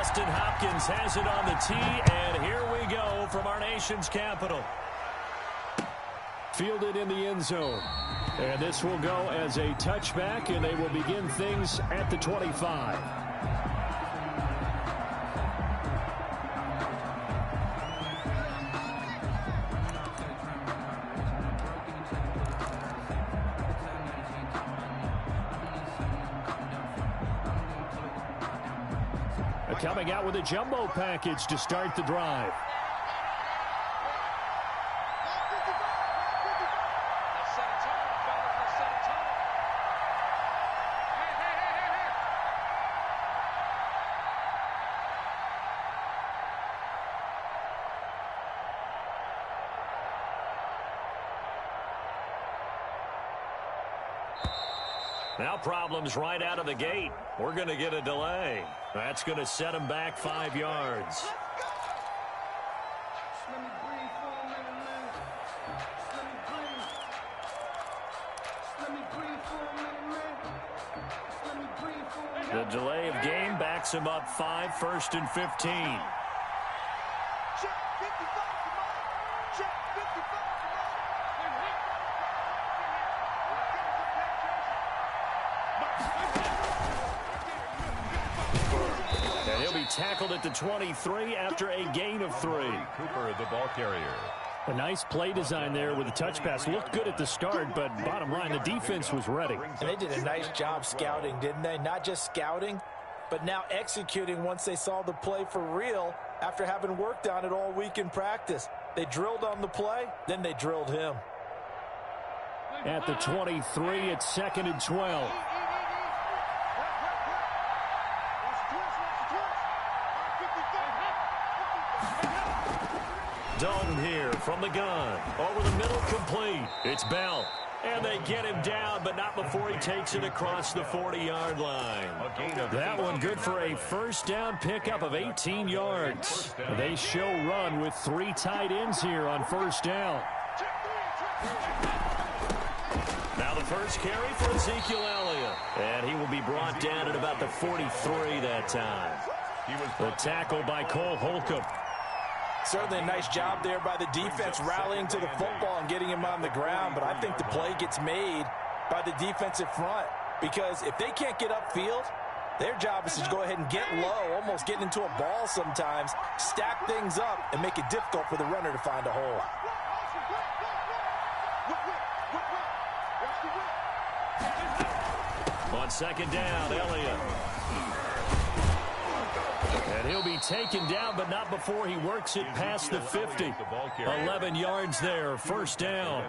Austin Hopkins has it on the tee, and here we go from our nation's capital. Fielded in the end zone. And this will go as a touchback, and they will begin things at the 25. Coming out with a jumbo package to start the drive. Now problems right out of the gate. We're going to get a delay. That's going to set him back 5 yards. The delay of game backs him up 5, 1st and 15. Tackled at the 23 after a gain of 3. Cooper, the ball carrier. A nice play design there with a touch pass. Looked good at the start, but bottom line, the defense was ready. And they did a nice job scouting, didn't they? Not just scouting, but now executing once they saw the play for real after having worked on it all week in practice. They drilled on the play, then they drilled him. At the 23, it's 2nd and 12. Dalton here from the gun. Over the middle, complete. It's Bell. And they get him down, but not before he takes it across the 40-yard line. That one good for a first down pickup of 18 yards. They show run with 3 tight ends here on first down. Now the first carry for Ezekiel Elliott. And he will be brought down at about the 43 that time. The tackle by Cole Holcomb. Certainly a nice job there by the defense rallying to the football and getting him on the ground, but I think the play gets made by the defensive front because if they can't get upfield, their job is to go ahead and get low, almost getting into a ball sometimes, stack things up, and make it difficult for the runner to find a hole. On second down, Elliott. And he'll be taken down, but not before he works it past the 50. 11 yards there, first down.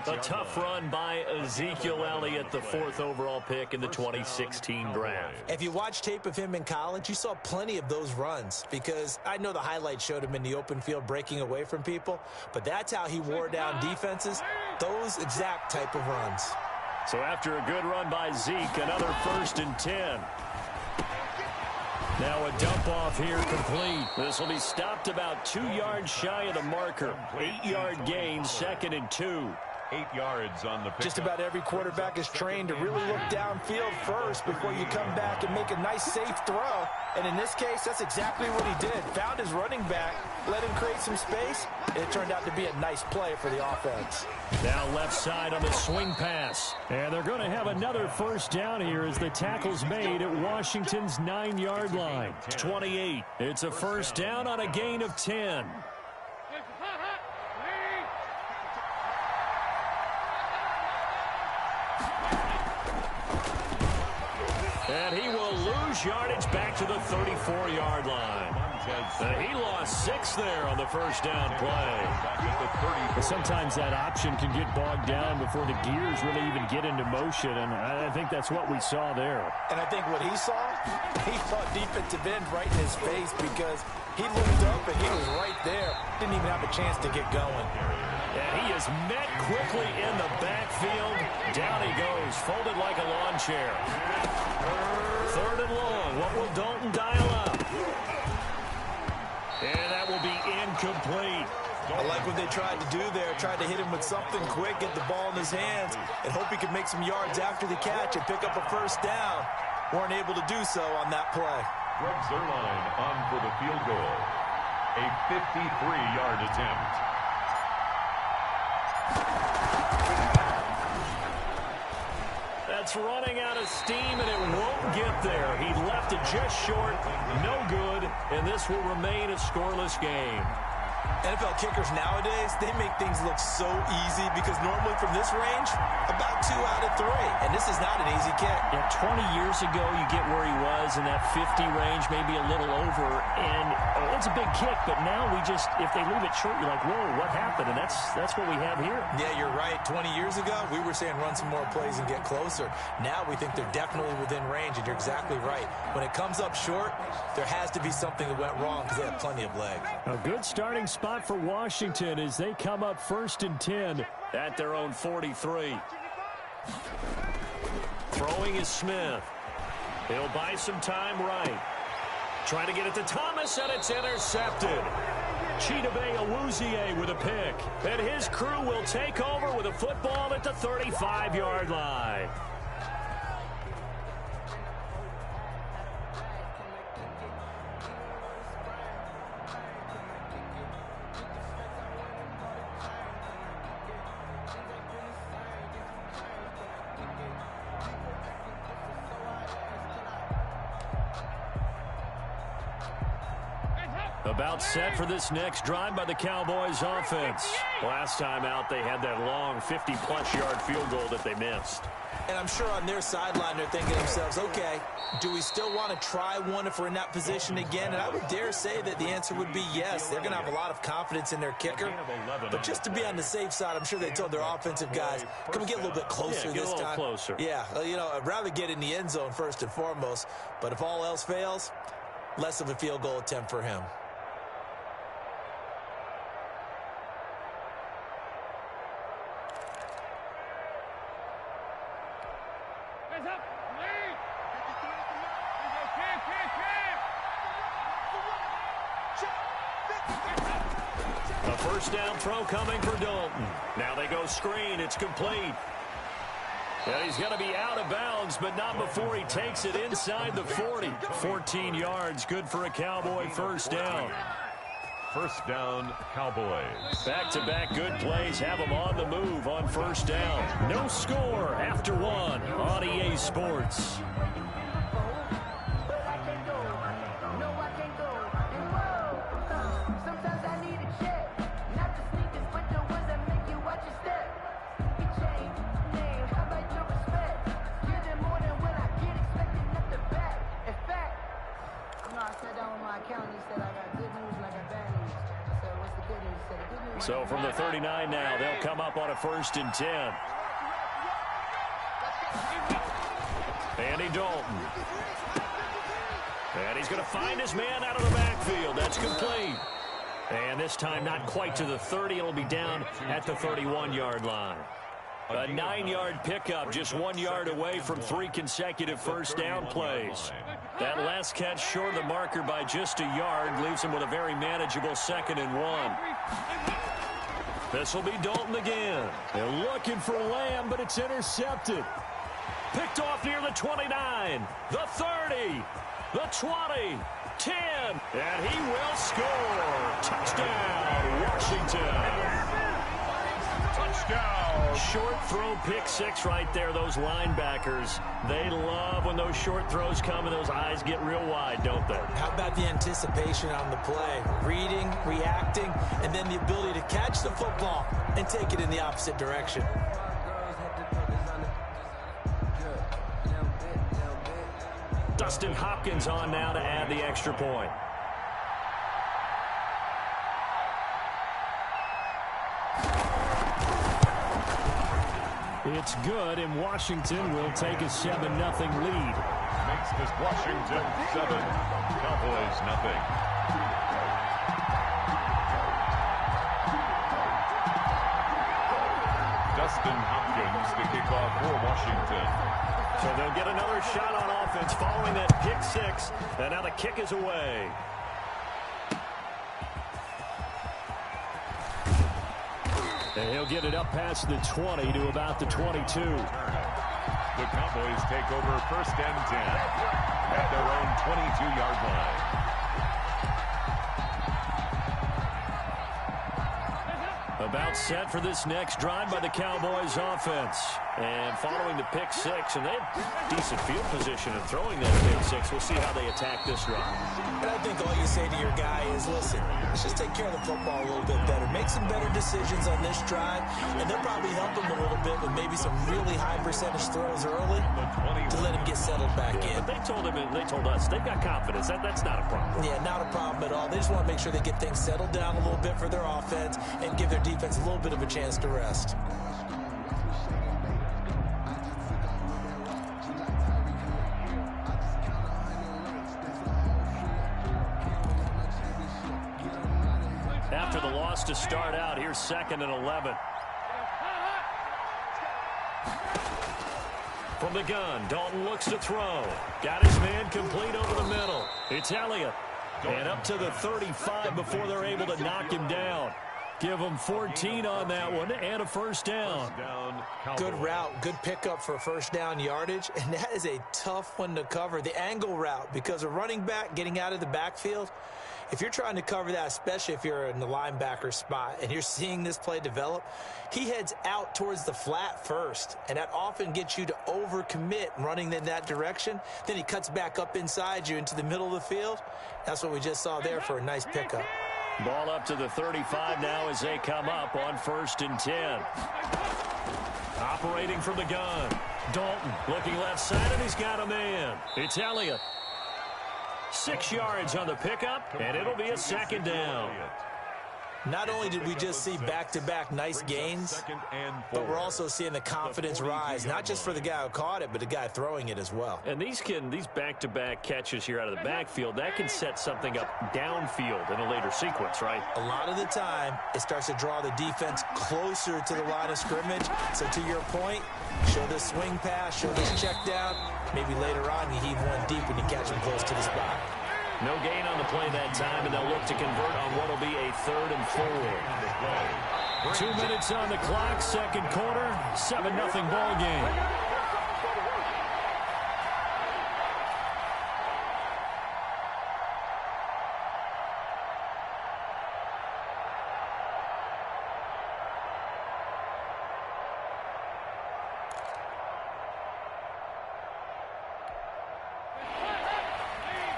A tough run by Ezekiel Elliott, the 4th overall pick in the 2016 draft. If you watch tape of him in college, you saw plenty of those runs because I know the highlights showed him in the open field breaking away from people, but that's how he wore down defenses, those exact type of runs. So after a good run by Zeke, another 1st and 10. Now a dump off here complete. This will be stopped about 2 yards shy of the marker. 8-yard gain, 2nd and 2. 8 yards on the pickup. Just about every quarterback is trained to really look downfield first before you come back and make a nice safe throw. And in this case, that's exactly what he did. Found his running back, let him create some space, and it turned out to be a nice play for the offense. Now left side on the swing pass. And they're going to have another first down here as the tackle's made at Washington's 9-yard line. 28. It's a first down on a gain of 10. And he will lose yardage back to the 34-yard line. He lost 6 there on the first down play. Sometimes that option can get bogged down before the gears really even get into motion, and I think that's what we saw there. And I think what he saw defensive end right in his face because he looked up and he was right there. Didn't even have a chance to get going. And he is met quickly in the backfield. Down he goes, folded like a lawn chair. 3rd and long. What will Dalton dial up? And that will be incomplete. I like what they tried to do there. Tried to hit him with something quick, get the ball in his hands, and hope he could make some yards after the catch and pick up a first down. Weren't able to do so on that play. Greg Zerline on for the field goal. A 53-yard attempt. That's running out of steam, and it won't get there. He left it just short, no good, and this will remain a scoreless game. NFL kickers nowadays, they make things look so easy because normally from this range, about 2 out of 3. And this is not an easy kick. Yeah, 20 years ago, you get where he was in that 50 range, maybe a little over. And it's a big kick, but now we just, if they leave it short, you're like, whoa, what happened? And that's what we have here. Yeah, you're right. 20 years ago, we were saying run some more plays and get closer. Now we think they're definitely within range, and you're exactly right. When it comes up short, there has to be something that went wrong because they have plenty of leg. A good starting spot for Washington as they come up 1st and 10 at their own 43. Throwing is Smith. He'll buy some time right. Trying to get it to Thomas, and it's intercepted. Chidobe Awuzie with a pick. And his crew will take over with a football at the 35-yard line. About set for this next drive by the Cowboys offense. Last time out, they had that long 50-plus yard field goal that they missed. And I'm sure on their sideline, they're thinking to themselves, okay, do we still want to try one if we're in that position again? And I would dare say that the answer would be yes. They're going to have a lot of confidence in their kicker. But just to be on the safe side, I'm sure they told their offensive guys, can we get a little bit closer this time? Get a little closer. Yeah, you know, I'd rather get in the end zone first and foremost. But if all else fails, less of a field goal attempt for him. A first down throw coming for Dalton. Now they go screen. It's complete. And he's going to be out of bounds, but not before he takes it inside the 40. 14 yards, good for a Cowboy first down. First down, Cowboys. Back-to-back good plays have them on the move on first down. No score after one on EA Sports. So from the 39 now, they'll come up on a 1st and 10. Andy Dalton. And he's going to find his man out of the backfield. That's complete. And this time not quite to the 30. It'll be down at the 31-yard line. A 9-yard pickup, just 1 yard away from 3 consecutive first down plays. That last catch short of the marker by just a yard leaves him with a very manageable 2nd and 1. This will be Dalton again. They're looking for Lamb, but it's intercepted. Picked off near the 29, the 30, the 20, 10, and he will score. Touchdown, Washington. Touchdown. Short throw, pick six right there. Those linebackers, they love when those short throws come and those eyes get real wide, don't they? How about the anticipation on the play? Reading, reacting, and then the ability to catch the football and take it in the opposite direction. Dustin Hopkins on now to add the extra point. It's good, and Washington will take a 7-0 lead. Makes this Washington 7, Cowboys 0. Dustin Hopkins, the kickoff for Washington. So they'll get another shot on offense following that pick six, and now the kick is away. And he'll get it up past the 20 to about the 22. The The Cowboys take over 1st and 10 at their own 22-yard line. About set for this next drive by the Cowboys offense. And following the pick six, and they have decent field position in throwing that pick six. We'll see how they attack this drive. And I think all you say to your guy is, listen, let's just take care of the football a little bit better. Make some better decisions on this drive, and they'll probably help him a little bit with maybe some really high percentage throws early to let him get settled back in. But they told us they've got confidence. That's not a problem. Yeah, not a problem at all. They just want to make sure they get things settled down a little bit for their offense and give their defense a little bit of a chance to rest. After the loss to start out, here's 2nd and 11. From the gun, Dalton looks to throw. Got his man complete over the middle. It's Elliott. And up to the 35 before they're able to knock him down. Give him 14 on that one and a first down. Good route, good pickup for first down yardage, and that is a tough one to cover. The angle route, because a running back getting out of the backfield, if you're trying to cover that, especially if you're in the linebacker spot and you're seeing this play develop, he heads out towards the flat first, and that often gets you to overcommit running in that direction. Then he cuts back up inside you into the middle of the field. That's what we just saw there for a nice pickup. Ball up to the 35 now as they come up on 1st and 10. Operating from the gun. Dalton looking left side, and he's got a man. It's Elliott. 6 yards on the pickup, and it'll be a 2nd down. Not only did we just see back-to-back nice gains, but we're also seeing the confidence rise, not just for the guy who caught it, but the guy throwing it as well. And these back-to-back catches here out of the backfield, that can set something up downfield in a later sequence, right? A lot of the time, it starts to draw the defense closer to the line of scrimmage. So to your point, show this swing pass, show this check down. Maybe later on you heave one deep when you catch him close to the spot. No gain on the play that time, and they'll look to convert on what will be a 3rd and 4. 2 minutes on the clock, 2nd quarter, 7-0 ball game.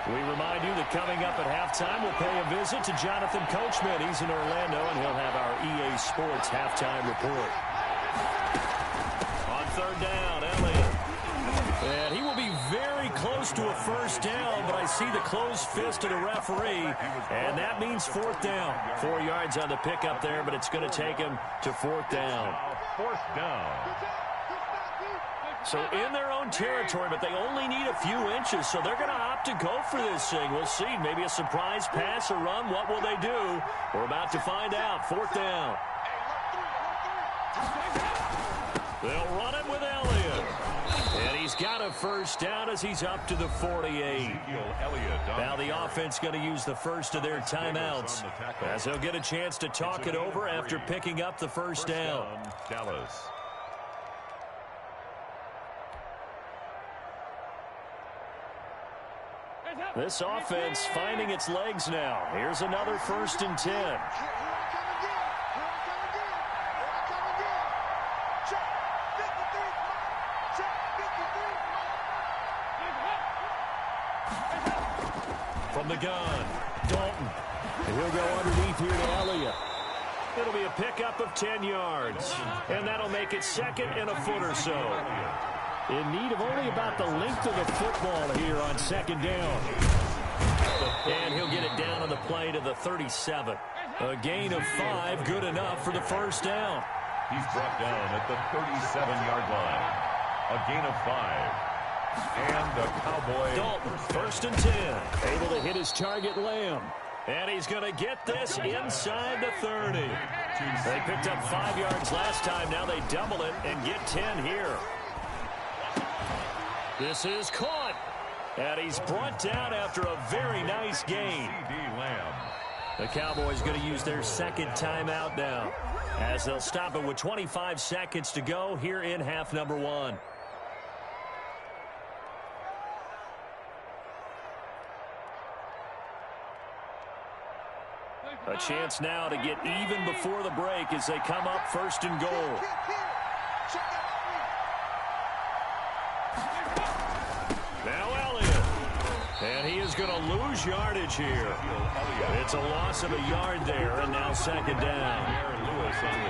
We remind you that coming up at halftime, we'll pay a visit to Jonathan Coachman. He's in Orlando, and he'll have our EA Sports halftime report. On 3rd down, Elliott. And he will be very close to a first down, but I see the closed fist of the referee, and that means 4th down. 4 yards on the pickup there, but it's going to take him to 4th down. 4th down. So in their own territory, but they only need a few inches, so they're going to opt to go for this thing. We'll see. Maybe a surprise pass or run. What will they do? We're about to find out. 4th down. They'll run it with Elliott. And he's got a first down as he's up to the 48. Now the offense going to use the first of their timeouts as they'll get a chance to talk it over after picking up the first down. Dallas. This offense finding its legs now. Here's another 1st and 10. From the gun, Dalton. And he'll go underneath here to Elliott. It'll be a pickup of 10 yards. And that'll make it 2nd and a foot or so. In need of only about the length of the football here on 2nd down. And he'll get it down on the play to the 37. A gain of 5, good enough for the first down. He's brought down at the 37-yard line. A gain of 5. And the Cowboy. Dalton, 1st and 10. Able to hit his target, Lamb. And he's going to get this inside the 30. They picked up 5 yards last time. Now they double it and get 10 here. This is caught. And he's brought down after a very nice gain. The Cowboys going to use their 2nd timeout now, as they'll stop it with 25 seconds to go here in half number 1. A chance now to get even before the break as they come up first and goal. Now Elliott. And he is going to lose yardage here. It's a loss of a yard there, and now second down.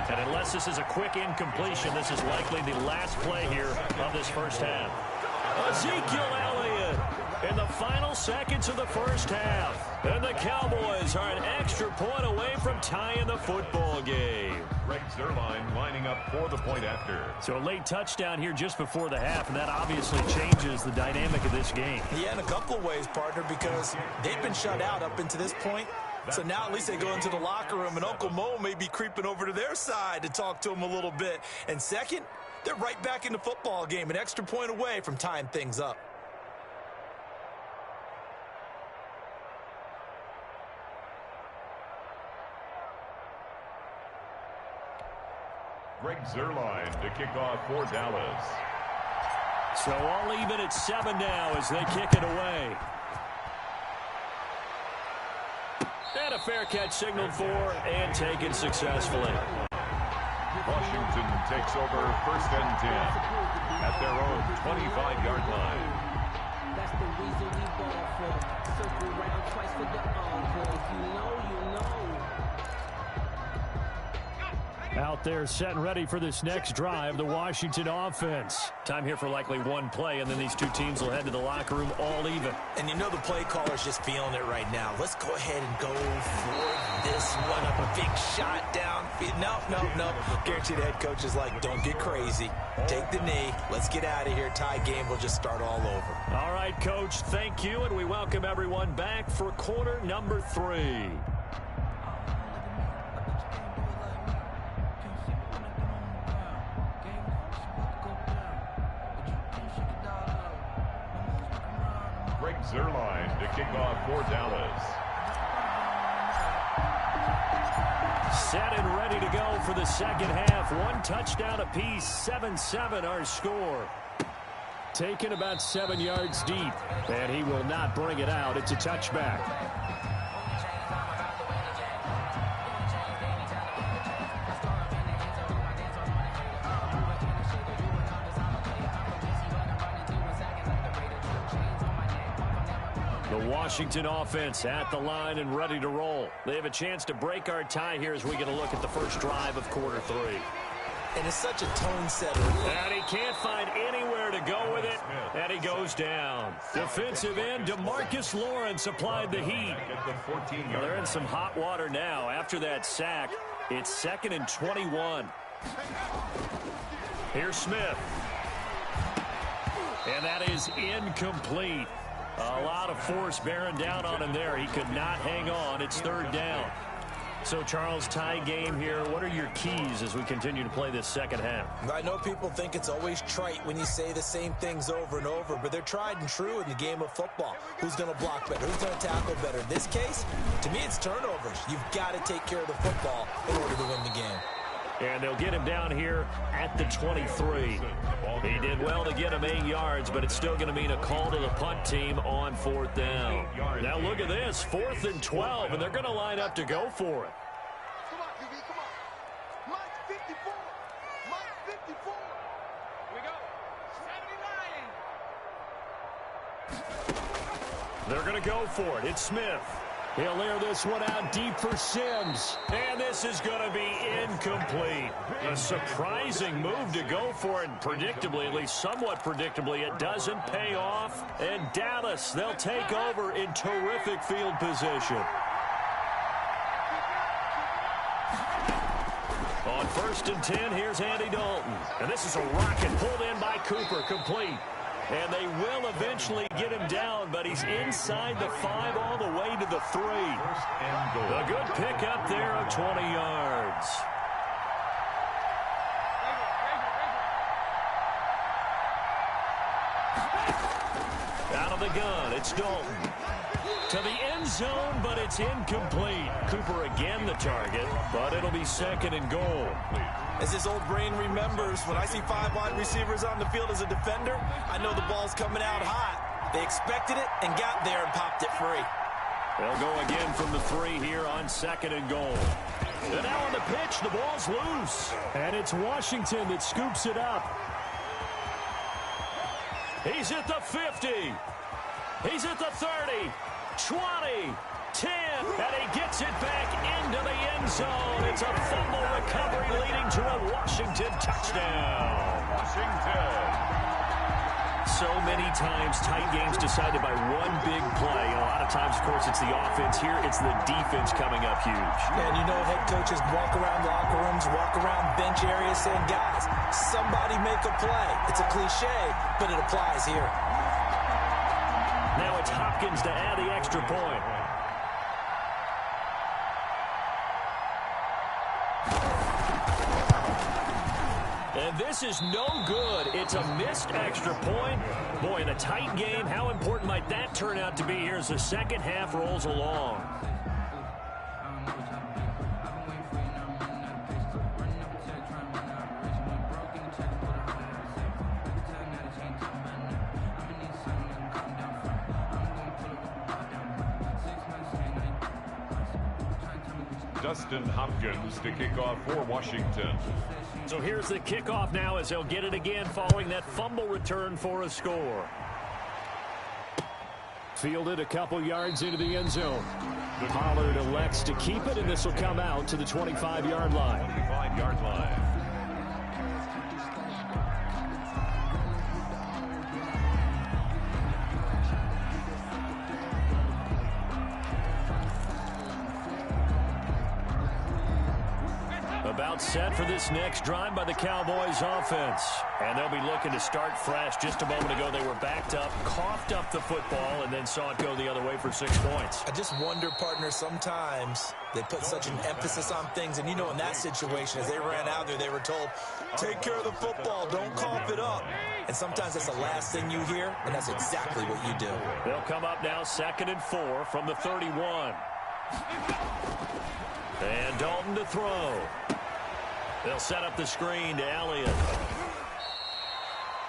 And unless this is a quick incompletion, this is likely the last play here of this first half. Ezekiel Elliott in the final seconds of the first half. And the Cowboys are an extra point away from tying the football game. Greg Zuerlein lining up for the point after. So a late touchdown here just before the half, and that obviously changes the dynamic of this game. Yeah, in a couple of ways, partner, because they've been shut out up until this point. So now at least they go into the locker room, and Uncle Mo may be creeping over to their side to talk to him a little bit. And second, they're right back in the football game, an extra point away from tying things up. Greg Zuerlein to kick off for Dallas. So all even at 7 now as they kick it away. And a fair catch signaled for and taken successfully. Washington takes over first and 10 at their own 25-yard line. That's the reason we ball for. Circle round twice for the encore. If you know, you know. Out there set and ready for this next drive, the Washington offense. Time here for likely one play, and then these two teams will head to the locker room all even. And you know the play caller's just feeling it right now. Let's go ahead and go for this one. A big shot down. No. Guarantee the head coach is like, don't get crazy. Take the knee. Let's get out of here. Tie game. We'll just start all over. All right, Coach, thank you, and we welcome everyone back for quarter number 3. Greg Zuerlein to kick off for Dallas. Set and ready to go for the second half. One touchdown apiece, 7-7 our score. Taken about 7 yards deep, and he will not bring it out. It's a touchback. The Washington offense at the line and ready to roll. They have a chance to break our tie here as we get a look at the first drive of quarter 3. And it's such a tone setter. And he can't find anywhere to go with it, and he goes down. Defensive end DeMarcus Lawrence applied the heat. Well, they're in some hot water now. After that sack, it's 2nd and 21. Here's Smith. And that is incomplete. A lot of force bearing down on him there. He could not hang on. It's 3rd down. So, Charles, tie game here. What are your keys as we continue to play this second half? I know people think it's always trite when you say the same things over and over, but they're tried and true in the game of football. Who's going to block better? Who's going to tackle better? In this case, to me, it's turnovers. You've got to take care of the football in order to win the game. And they'll get him down here at the 23. He did well to get him 8 yards, but it's still going to mean a call to the punt team on 4th down. Now look at this, 4th and 12, and they're going to line up to go for it. Come on, QB, come on. Mike 54. Mike 54. Here we go. 79. They're going to go for it. It's Smith. He'll air this one out deep for Sims. And this is going to be incomplete. A surprising move to go for it. Predictably, at least somewhat predictably, it doesn't pay off. And Dallas, they'll take over in terrific field position. On 1st and 10, here's Andy Dalton. And this is a rocket pulled in by Cooper, complete. And they will eventually get him down, but he's inside the 5 all the way to the 3. A good pickup there of 20 yards. Out of the gun, it's Dalton. To the end zone, but it's incomplete. Cooper again the target, but it'll be 2nd and goal. As his old brain remembers, when I see 5 wide receivers on the field as a defender, I know the ball's coming out hot. They expected it and got there and popped it free. They'll go again from the 3 here on 2nd and goal. And now on the pitch, the ball's loose. And it's Washington that scoops it up. He's at the 50. He's at the 30, 20, 10, and he gets it back into the end zone. It's a fumble recovery leading to a Washington touchdown. Washington. So many times tight games decided by one big play. A lot of times, of course, it's the offense. Here, it's the defense coming up huge. And you know head coaches walk around locker rooms, walk around bench areas saying, guys, somebody make a play. It's a cliche, but it applies here. Now it's Hopkins to add the extra point. And this is no good. It's a missed extra point. Boy, in a tight game, how important might that turn out to be here as the second half rolls along? Dustin Hopkins to kick off for Washington. So here's the kickoff now as they'll get it again following that fumble return for a score. Fielded a couple yards into the end zone. Pollard elects to keep it, and this will come out to the 25-yard line. 25-yard line. About set for this next drive by the Cowboys offense. And they'll be looking to start fresh. Just a moment ago, they were backed up, coughed up the football, and then saw it go the other way for 6 points. I just wonder, partner, sometimes they put such an emphasis on things. And, you know, in that situation, as they ran out there, they were told, take care of the football, don't cough it up. And sometimes that's the last thing you hear, and that's exactly what you do. They'll come up now 2nd and 4 from the 31. And Dalton to throw. They'll set up the screen to Elliott.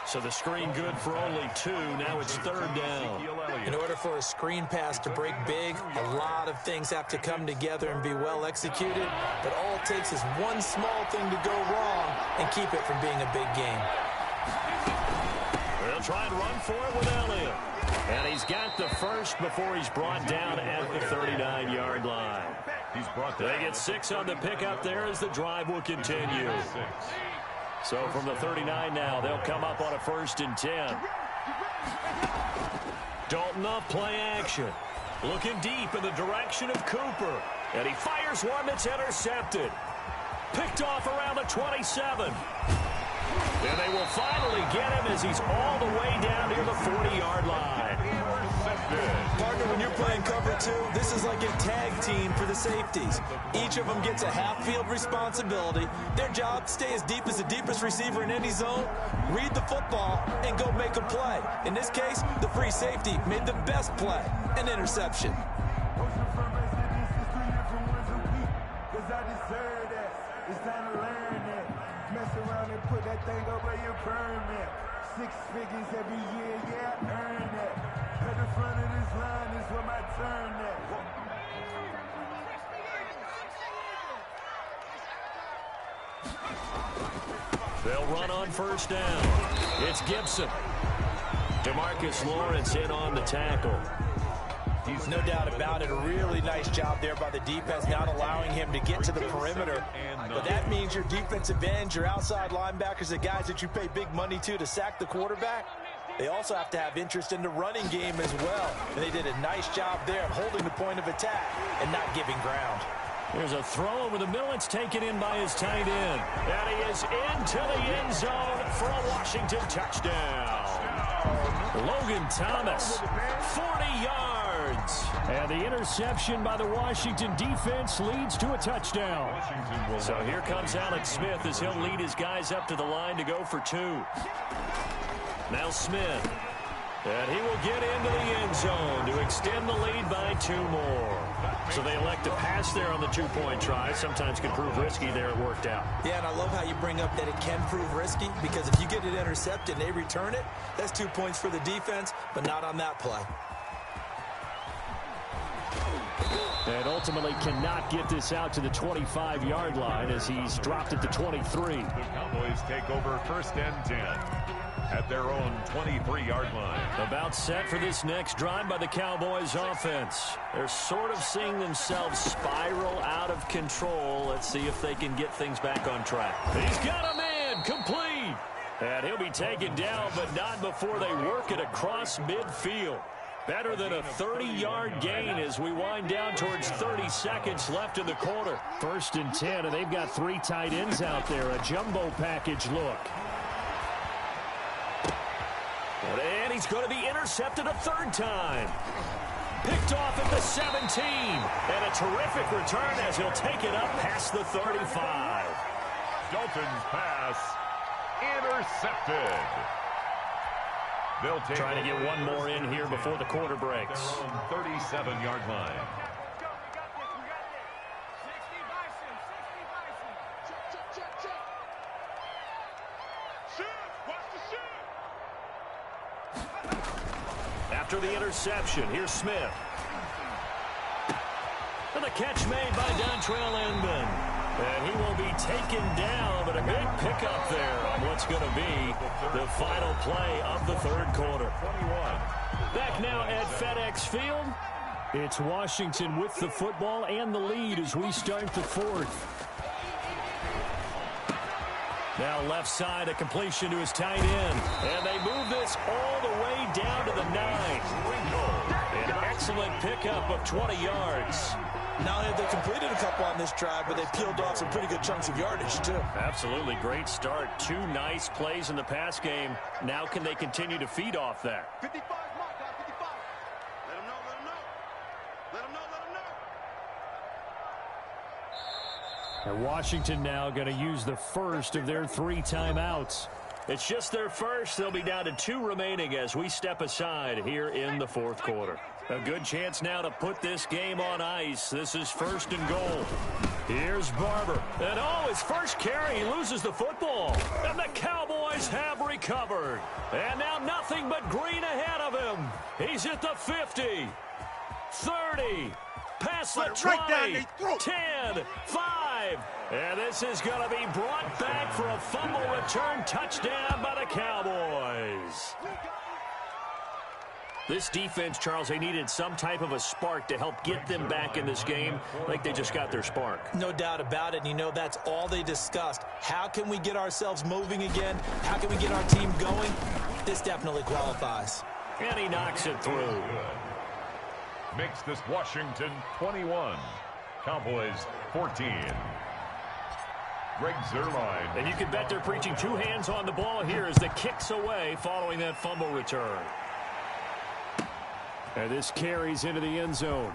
So the screen good for only 2. Now it's 3rd down. In order for a screen pass to break big, a lot of things have to come together and be well executed. But all it takes is one small thing to go wrong and keep it from being a big game. They'll try and run for it with Elliott. And he's got the first before he's brought down at the 39-yard line. They get 6 on the pickup there as the drive will continue. So from the 39 now, they'll come up on a 1st and 10. Dalton off play action. Looking deep in the direction of Cooper. And he fires one that's intercepted. Picked off around the 27. And they will finally get him as he's all the way down near the 40-yard line. Partner, when you're playing cover 2, this is like a tag team for the safeties. Each of them gets a half-field responsibility. Their job, stay as deep as the deepest receiver in any zone, read the football, and go make a play. In this case, the free safety made the best play, an interception. It's time to learn that. Mess around and put that thing over your permit. 6 figures every year, yeah, earn that. At the front of this line is where my turn at. They'll run on 1st down. It's Gibson. DeMarcus Lawrence in on the tackle. No doubt about it. A really nice job there by the defense, not allowing him to get to the perimeter. But that means your defensive ends, your outside linebackers, the guys that you pay big money to sack the quarterback, they also have to have interest in the running game as well. And they did a nice job there of holding the point of attack and not giving ground. There's a throw over the middle. It's taken in by his tight end. And he is into the end zone for a Washington touchdown. Logan Thomas, 40 yards. And the interception by the Washington defense leads to a touchdown. So here comes Alex Smith as he'll lead his guys up to the line to go for 2. Now Smith. And he will get into the end zone to extend the lead by 2 more. So they elect to pass there on the 2-point try. Sometimes can prove risky there. It worked out. Yeah, and I love how you bring up that it can prove risky, because if you get it intercepted and they return it, that's 2 points for the defense, but not on that play. And ultimately cannot get this out to the 25-yard line as he's dropped it to 23. The Cowboys take over 1st and 10 at their own 23-yard line. About set for this next drive by the Cowboys offense. They're sort of seeing themselves spiral out of control. Let's see if they can get things back on track. He's got a man complete. And he'll be taken down, but not before they work it across midfield. Better than a 30-yard gain as we wind down towards 30 seconds left in the quarter. 1st and 10, and they've got 3 tight ends out there. A jumbo package look. And he's going to be intercepted a 3rd time. Picked off at the 17. And a terrific return as he'll take it up past the 35. Dalton's pass intercepted. They'll take Trying to get one more in here before the quarter breaks. 37-yard line. After the interception, here's Smith. And the catch made by Dontrell Inman. And he will be taken down, but a big pickup there on what's going to be the final play of the 3rd quarter. 21. Back now at FedEx Field. It's Washington with the football and the lead as we start the 4th. Now left side, a completion to his tight end. And they move this all the way down to the 9. An excellent pickup of 20 yards. Not only have they completed a couple on this drive, but they peeled off some pretty good chunks of yardage, too. Absolutely great start. 2 nice plays in the pass game. Now can they continue to feed off that? 55 mark, guys, 55. Let them know, let them know. Let them know, let them know. And Washington now going to use the first of their 3 timeouts. It's just their first. They'll be down to 2 remaining as we step aside here in the 4th quarter. A good chance now to put this game on ice. This is 1st and goal. Here's Barber. And his first carry, he loses the football. And the Cowboys have recovered. And now nothing but green ahead of him. He's at the 50, 30, past the 20, 10, 5. And this is going to be brought back for a fumble return touchdown by the Cowboys. This defense, Charles, they needed some type of a spark to help get them back in this game. I think they just got their spark. No doubt about it. And you know, that's all they discussed. How can we get ourselves moving again? How can we get our team going? This definitely qualifies. And he knocks it through. Makes this Washington 21. Cowboys 14. Greg Zuerlein. And you can bet they're preaching 2 hands on the ball here as the kick's away following that fumble return. And this carries into the end zone.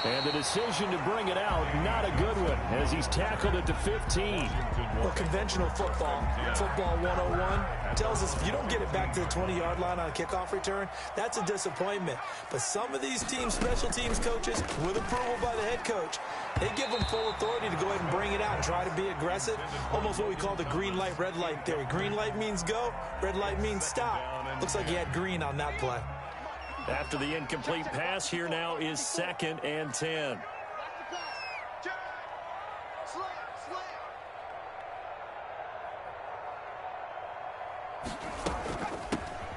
And the decision to bring it out, not a good one, as he's tackled at the 15. Well, conventional football 101, tells us if you don't get it back to the 20-yard line on a kickoff return, that's a disappointment. But some of these teams, special teams coaches, with approval by the head coach, they give them full authority to go ahead and bring it out and try to be aggressive, almost what we call the green light, red light theory. Green light means go, red light means stop. Looks like he had green on that play. After the incomplete pass, here now is 2nd and 10.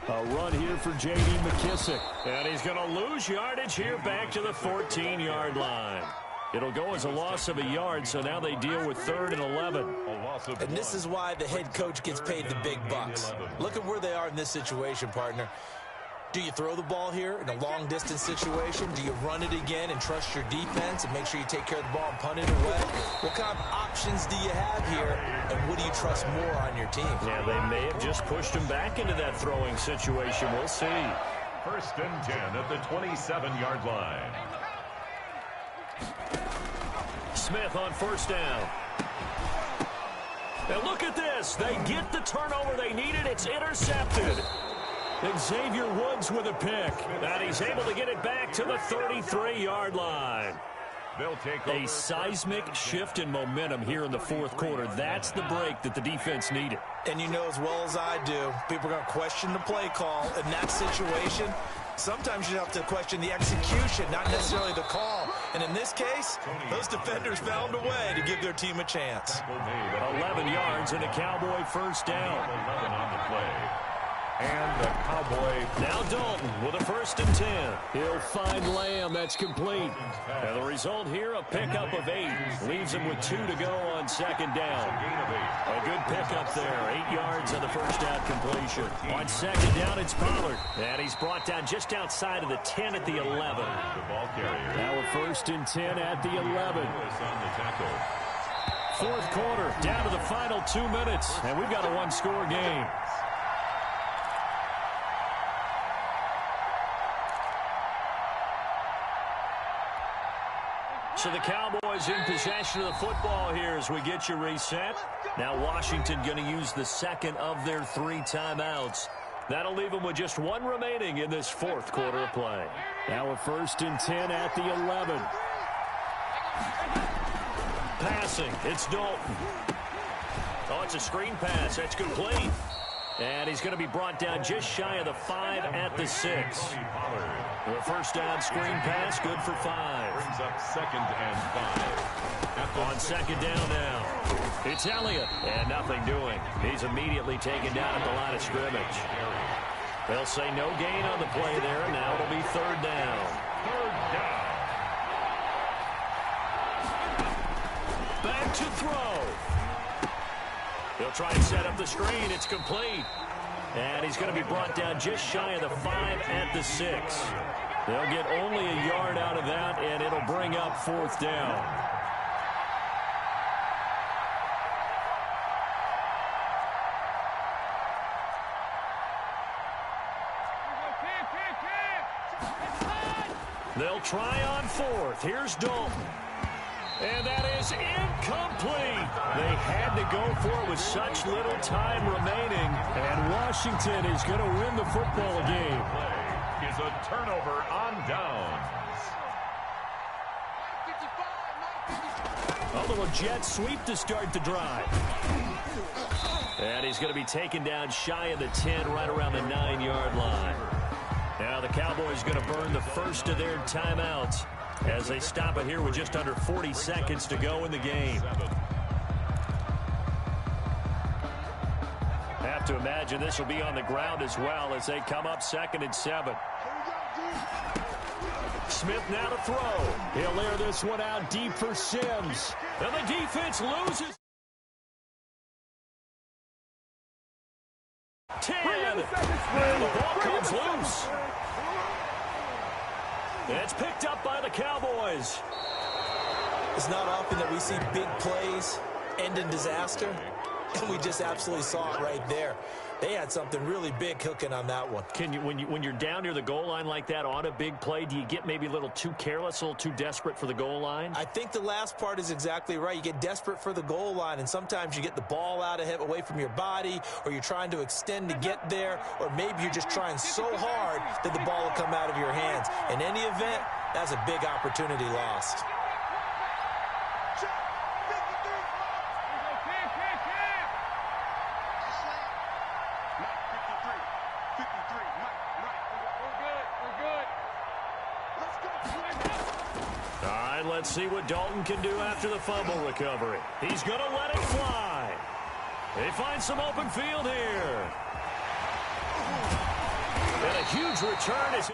A run here for J.D. McKissick. And he's going to lose yardage here back to the 14-yard line. It'll go as a loss of a yard, so now they deal with 3rd and 11. And this is why the head coach gets paid the big bucks. Look at where they are in this situation, partner. Do you throw the ball here in a long-distance situation? Do you run it again and trust your defense and make sure you take care of the ball and punt it away? What kind of options do you have here, and what do you trust more on your team? Yeah, they may have just pushed him back into that throwing situation. We'll see. 1st and 10 at the 27-yard line. Smith on 1st down. And look at this. They get the turnover they needed. It's intercepted. Xavier Woods with a pick. And he's able to get it back to the 33-yard line. They'll take a seismic shift in momentum here in the 4th quarter. That's the break that the defense needed. And you know as well as I do, people are going to question the play call in that situation. Sometimes you have to question the execution, not necessarily the call. And in this case, those defenders found a way to give their team a chance. 11 yards and a Cowboy first down. 11 on the play. And the Cowboy. Now Dalton with a 1st and 10. He'll find Lamb. That's complete. And the result here, a pickup of 8. Leaves him with 2 to go on 2nd down. A good pickup there. 8 yards on the first down completion. On 2nd down, it's Pollard. And he's brought down just outside of the 10 at the 11. The ball carrier. Now a 1st and 10 at the 11. On the tackle. 4th quarter, down to the final 2 minutes. And we've got a 1-score game. So the Cowboys in possession of the football here as we get you reset. Now Washington going to use the 2nd of their 3 timeouts. That'll leave them with just 1 remaining in this 4th quarter of play. Now a 1st and 10 at the 11. Passing, it's Dalton. Oh, it's a screen pass. That's complete. And he's going to be brought down just shy of the 5 at the 6. The 1st down screen pass, good for 5. Brings up 2nd and 5. On 2nd down now, it's Elliott, and nothing doing. He's immediately taken down at the line of scrimmage. They'll say no gain on the play there, and now it'll be 3rd down. 3rd down. Back to throw. He'll try and set up the screen. It's complete. And he's going to be brought down just shy of the 5 at the 6. They'll get only a yard out of that, and it'll bring up 4th down. They'll try on 4th. Here's Dalton. And that is incomplete. They had to go for it with such little time remaining. And Washington is going to win the football game. Is a turnover on downs. A little jet sweep to start the drive. And he's going to be taken down shy of the 10, right around the 9-yard line. Now the Cowboys going to burn the 1st of their timeouts as they stop it here with just under 40 seconds to go in the game. Have to imagine this will be on the ground as well as they come up 2nd and 7. Smith now to throw. He'll air this one out deep for Sims. And the defense loses. 10. And the ball comes loose. It's picked up by the Cowboys. It's not often that we see big plays end in disaster, and we just absolutely saw it right there. They had something really big cooking on that one. Can you, when you're down near the goal line like that on a big play, do you get maybe a little too careless, a little too desperate for the goal line? I think the last part is exactly right. You get desperate for the goal line, and sometimes you get the ball out of it away from your body, or you're trying to extend to get there, or maybe you're just trying so hard that the ball will come out of your hands. In any event, that's a big opportunity lost. Let's see what Dalton can do after the fumble recovery. He's going to let it fly. They find some open field here. And a huge return is...